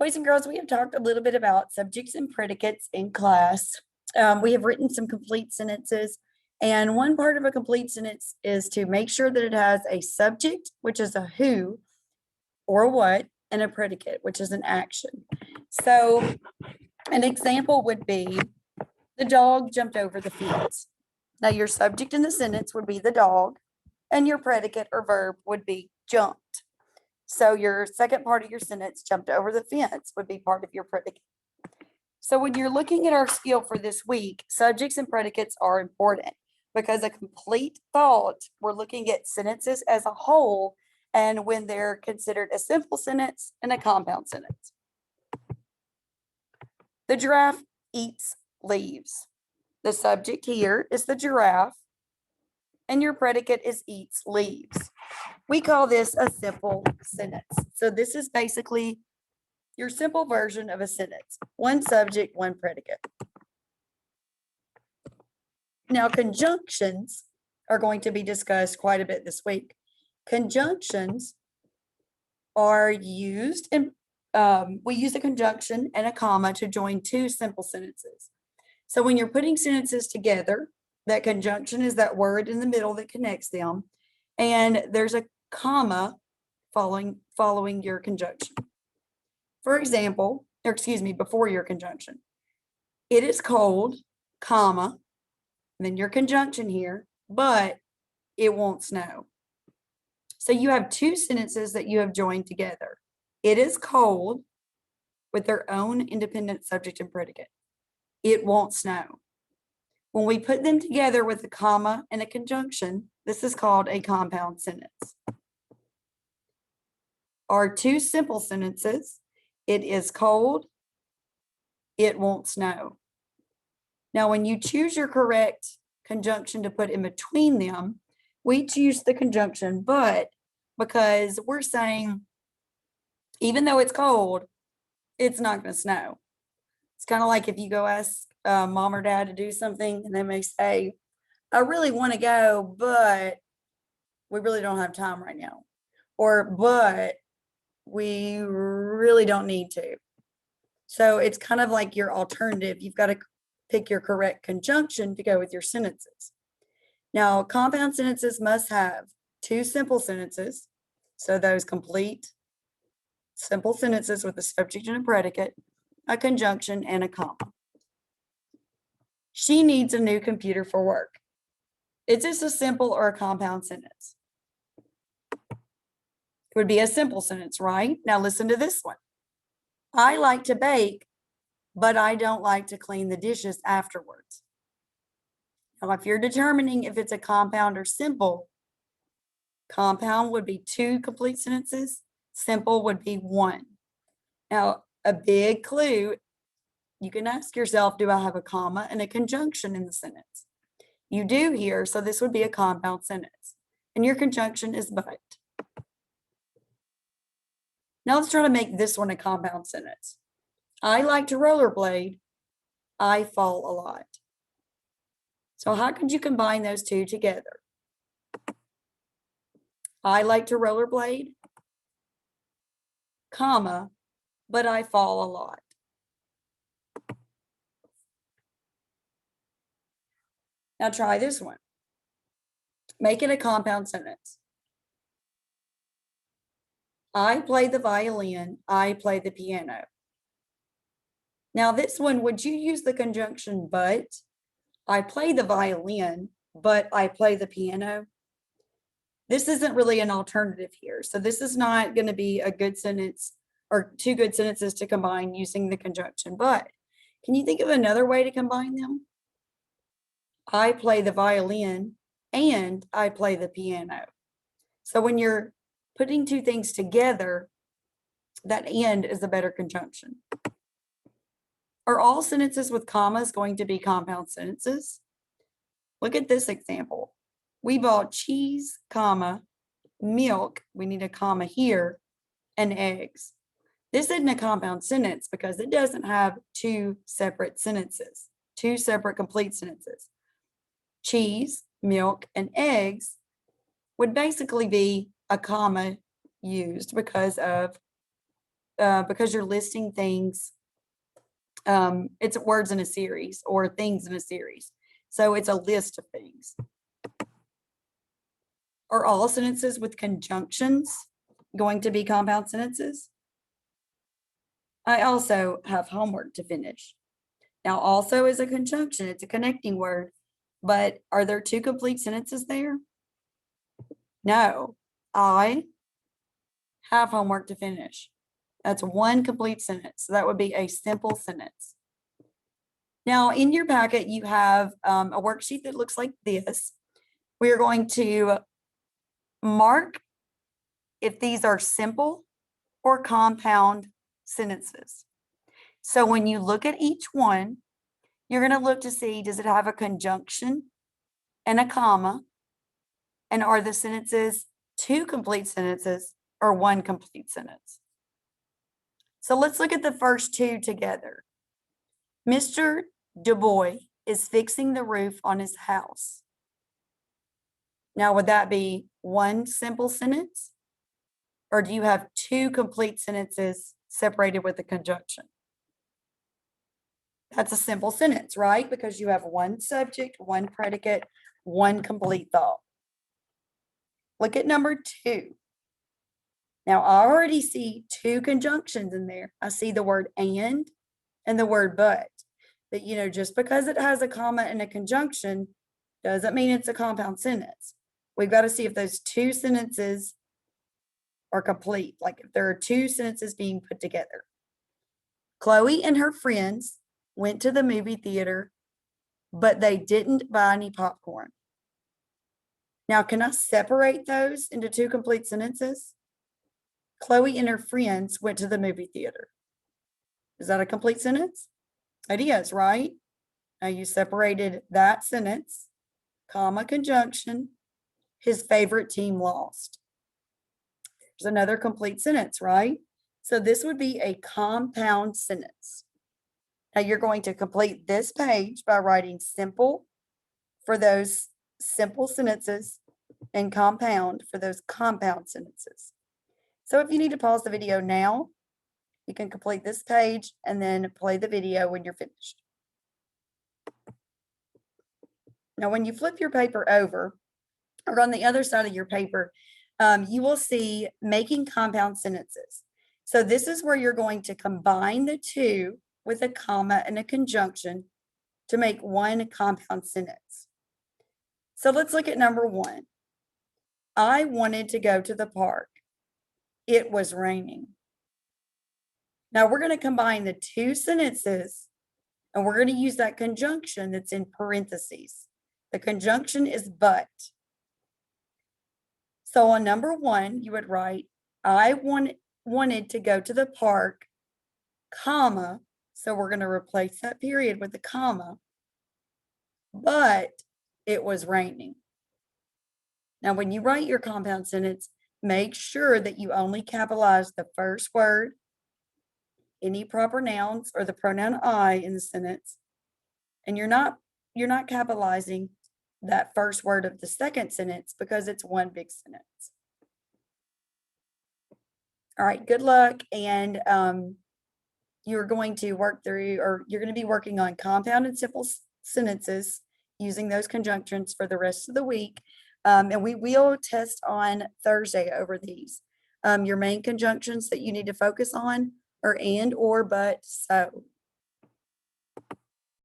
Boys and girls, we have talked a little bit about subjects and predicates in class. We have written some complete sentences, and one part of a complete sentence is to make sure that it has a subject, which is a who or what, and a predicate, which is an action. So an example would be, the dog jumped over the fence. Now your subject in the sentence would be the dog, and your predicate or verb would be jumped. So your second part of your sentence, jumped over the fence, would be part of your predicate. So when you're looking at our skill for this week, subjects and predicates are important because a complete thought, we're looking at sentences as a whole and when they're considered a simple sentence and a compound sentence. The giraffe eats leaves. The subject here is the giraffe, and your predicate is eats leaves. We call this a simple sentence. So this is basically your simple version of a sentence. One subject, one predicate. Now, conjunctions are going to be discussed quite a bit this week. Conjunctions are used, and we use a conjunction and a comma to join two simple sentences. So when you're putting sentences together, that conjunction is that word in the middle that connects them, and there's a comma following your conjunction. For example, or excuse me, before your conjunction. It is cold, comma, and then your conjunction here, but it won't snow. So you have two sentences that you have joined together. It is cold with their own independent subject and predicate. It won't snow. When we put them together with a comma and a conjunction, this is called a compound sentence. Our two simple sentences, it is cold, it won't snow. Now, when you choose your correct conjunction to put in between them, we choose the conjunction but, because we're saying, even though it's cold, it's not going to snow. It's kind of like if you go ask mom or dad to do something and they may say, I really want to go, but we really don't have time right now. Or, but we really don't need to. So it's kind of like your alternative. You've got to pick your correct conjunction to go with your sentences. Now, compound sentences must have two simple sentences. So those complete simple sentences with a subject and a predicate, a conjunction, and a comma. She needs a new computer for work. Is this a simple or a compound sentence? It would be a simple sentence, right? Now listen to this one. I like to bake, but I don't like to clean the dishes afterwards. Now, if you're determining if it's a compound or simple, compound would be two complete sentences. Simple would be one. Now, a big clue, you can ask yourself, do I have a comma and a conjunction in the sentence? You do here, so this would be a compound sentence. And your conjunction is but. Now let's try to make this one a compound sentence. I like to rollerblade. I fall a lot. So how could you combine those two together? I like to rollerblade, comma, but I fall a lot. Now try this one. Make it a compound sentence. I play the violin, I play the piano. Now this one, would you use the conjunction but? I play the violin, but I play the piano. This isn't really an alternative here. So this is not going to be a good sentence or two good sentences to combine using the conjunction but. Can you think of another way to combine them? I play the violin and I play the piano. So when you're putting two things together, that and is a better conjunction. Are all sentences with commas going to be compound sentences? Look at this example. We bought cheese, comma, milk, we need a comma here, and eggs. This isn't a compound sentence because it doesn't have two separate sentences, two separate complete sentences. Cheese, milk, and eggs would basically be a comma used because of because you're listing things, it's words in a series or things in a series. So it's a list of things. Are all sentences with conjunctions going to be compound sentences? I also have homework to finish. Now, also is a conjunction, it's a connecting word, but are there two complete sentences there? No, I have homework to finish. That's one complete sentence. So that would be a simple sentence. Now, in your packet, you have a worksheet that looks like this. We are going to mark if these are simple or compound sentences. So when you look at each one, you're going to look to see, does it have a conjunction and a comma? And are the sentences two complete sentences or one complete sentence? So let's look at the first two together. Mr. Du Bois is fixing the roof on his house. Now, would that be one simple sentence? Or do you have two complete sentences separated with a conjunction? That's a simple sentence, right? Because you have one subject, one predicate, one complete thought. Look at number two. Now, I already see two conjunctions in there. I see the word and the word but. But, you know, just because it has a comma and a conjunction doesn't mean it's a compound sentence. We've got to see if those two sentences are complete, like if there are two sentences being put together. Chloe and her friends went to the movie theater, but they didn't buy any popcorn. Now, can I separate those into two complete sentences? Chloe and her friends went to the movie theater. Is that a complete sentence? It is, right? Now you separated that sentence, comma, conjunction, his favorite team lost. There's another complete sentence, right? So this would be a compound sentence. Now you're going to complete this page by writing simple for those simple sentences and compound for those compound sentences. So if you need to pause the video now, you can complete this page and then play the video when you're finished. Now, when you flip your paper over, or on the other side of your paper, you will see making compound sentences. So this is where you're going to combine the two with a comma and a conjunction to make one compound sentence. So let's look at number one. I wanted to go to the park. It was raining. Now we're going to combine the two sentences and we're going to use that conjunction that's in parentheses. The conjunction is but. So on number one, you would write, I wanted to go to the park, comma. So we're going to replace that period with a comma, but it was raining. Now, when you write your compound sentence, make sure that you only capitalize the first word, any proper nouns or the pronoun I in the sentence, and you're not capitalizing that first word of the second sentence because it's one big sentence. All right, good luck. And you're going to work through, or you're going to be working on compound and simple sentences using those conjunctions for the rest of the week. And we will test on Thursday over these. Your main conjunctions that you need to focus on are and, or, but, so.